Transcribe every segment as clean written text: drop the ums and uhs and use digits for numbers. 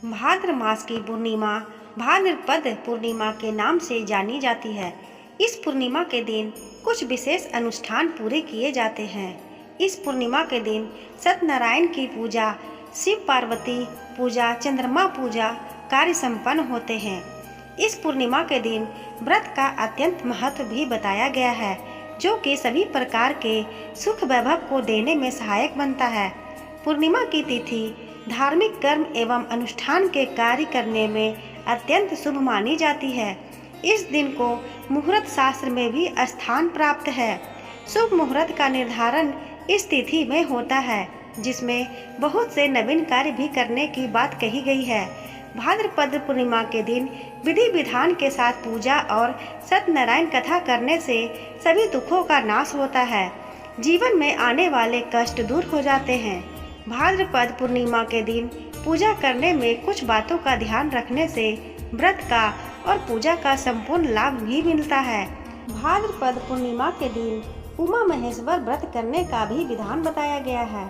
भाद्र मास की पूर्णिमा भाद्रपद पूर्णिमा के नाम से जानी जाती है। इस पूर्णिमा के दिन कुछ विशेष अनुष्ठान पूरे किए जाते हैं। इस पूर्णिमा के दिन सत्यनारायण की पूजा, शिव पार्वती पूजा, चंद्रमा पूजा कार्य संपन्न होते हैं। इस पूर्णिमा के दिन व्रत का अत्यंत महत्व भी बताया गया है, जो कि सभी प्रकार के सुख वैभव को देने में सहायक बनता है। पूर्णिमा की तिथि धार्मिक कर्म एवं अनुष्ठान के कार्य करने में अत्यंत शुभ मानी जाती है। इस दिन को मुहूर्त शास्त्र में भी स्थान प्राप्त है। शुभ मुहूर्त का निर्धारण इस तिथि में होता है, जिसमें बहुत से नवीन कार्य भी करने की बात कही गई है। भाद्रपद पूर्णिमा के दिन विधि विधान के साथ पूजा और सत्यनारायण कथा करने से सभी दुखों का नाश होता है। जीवन में आने वाले कष्ट दूर हो जाते हैं। भाद्रपद पूर्णिमा के दिन पूजा करने में कुछ बातों का ध्यान रखने से व्रत का और पूजा का संपूर्ण लाभ भी मिलता है। भाद्रपद पूर्णिमा के दिन उमा महेश्वर व्रत करने का भी विधान बताया गया है।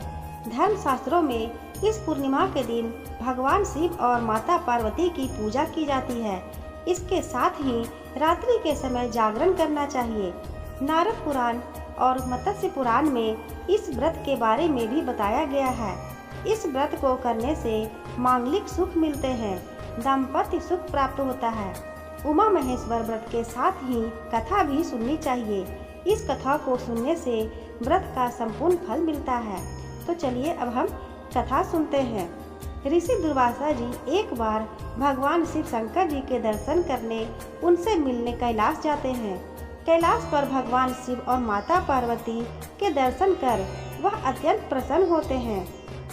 धर्म शास्त्रों में इस पूर्णिमा के दिन भगवान शिव और माता पार्वती की पूजा की जाती है। इसके साथ ही रात्रि के समय जागरण करना चाहिए। नारद पुराण और मत्स्य पुराण में इस व्रत के बारे में भी बताया गया है। इस व्रत को करने से मांगलिक सुख मिलते हैं, दाम्पत्य सुख प्राप्त होता है। उमा महेश्वर व्रत के साथ ही कथा भी सुननी चाहिए। इस कथा को सुनने से व्रत का संपूर्ण फल मिलता है। तो चलिए अब हम कथा सुनते हैं। ऋषि दुर्वासा जी एक बार भगवान शिव शंकर जी के दर्शन करने, उनसे मिलने कैलाश जाते हैं। कैलाश पर भगवान शिव और माता पार्वती के दर्शन कर वह अत्यंत प्रसन्न होते हैं।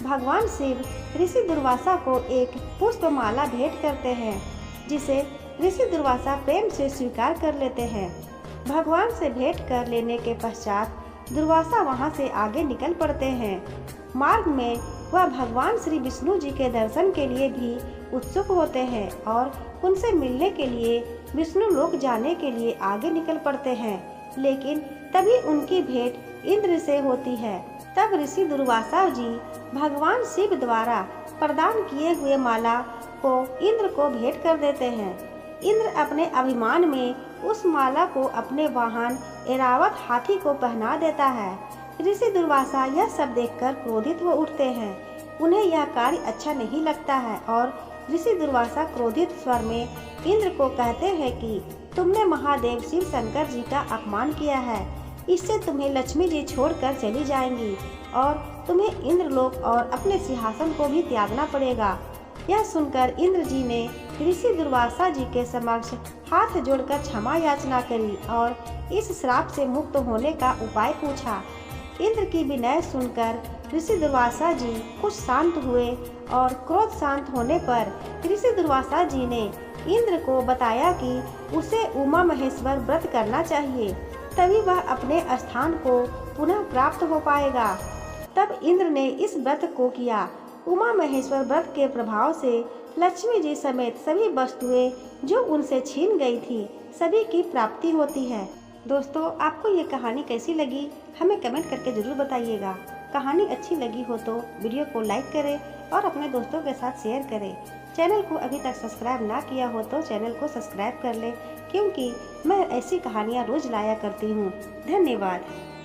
भगवान शिव ऋषि दुर्वासा को एक पुष्पमाला भेंट करते हैं, जिसे ऋषि दुर्वासा प्रेम से स्वीकार कर लेते हैं। भगवान से भेंट कर लेने के पश्चात दुर्वासा वहां से आगे निकल पड़ते हैं। मार्ग में वह भगवान श्री विष्णु जी के दर्शन के लिए भी उत्सुक होते हैं और उनसे मिलने के लिए विष्णु लोक जाने के लिए आगे निकल पड़ते हैं। लेकिन तभी उनकी भेंट इंद्र से होती है। तब ऋषि दुर्वासा जी भगवान शिव द्वारा प्रदान किए हुए माला को इंद्र को भेंट कर देते हैं। इंद्र अपने अभिमान में उस माला को अपने वाहन ऐरावत हाथी को पहना देता है। ऋषि दुर्वासा यह सब देखकर क्रोधित हो उठते हैं। उन्हें यह कार्य अच्छा नहीं लगता है और ऋषि दुर्वासा क्रोधित स्वर में इंद्र को कहते हैं कि तुमने महादेव शिव शंकर जी का अपमान किया है। इससे तुम्हें लक्ष्मी जी छोड़कर चली जाएंगी और तुम्हें इंद्रलोक और अपने सिंहासन को भी त्यागना पड़ेगा। यह सुनकर इंद्र जी ने ऋषि दुर्वासा जी के समक्ष हाथ जोड़कर क्षमा याचना करी और इस श्राप से मुक्त होने का उपाय पूछा। इंद्र की विनय सुनकर ऋषि दुर्वासा जी कुछ शांत हुए और क्रोध शांत होने पर ऋषि दुर्वासा जी ने इंद्र को बताया कि उसे उमा महेश्वर व्रत करना चाहिए, तभी वह अपने स्थान को पुनः प्राप्त हो पाएगा। तब इंद्र ने इस व्रत को किया। उमा महेश्वर व्रत के प्रभाव से लक्ष्मी जी समेत सभी वस्तुएं जो उनसे छीन गई थी, सभी की प्राप्ति होती है। दोस्तों, आपको ये कहानी कैसी लगी हमें कमेंट करके ज़रूर बताइएगा। कहानी अच्छी लगी हो तो वीडियो को लाइक करें और अपने दोस्तों के साथ शेयर करें। चैनल को अभी तक सब्सक्राइब ना किया हो तो चैनल को सब्सक्राइब कर लें, क्योंकि मैं ऐसी कहानियाँ रोज़ लाया करती हूँ। धन्यवाद।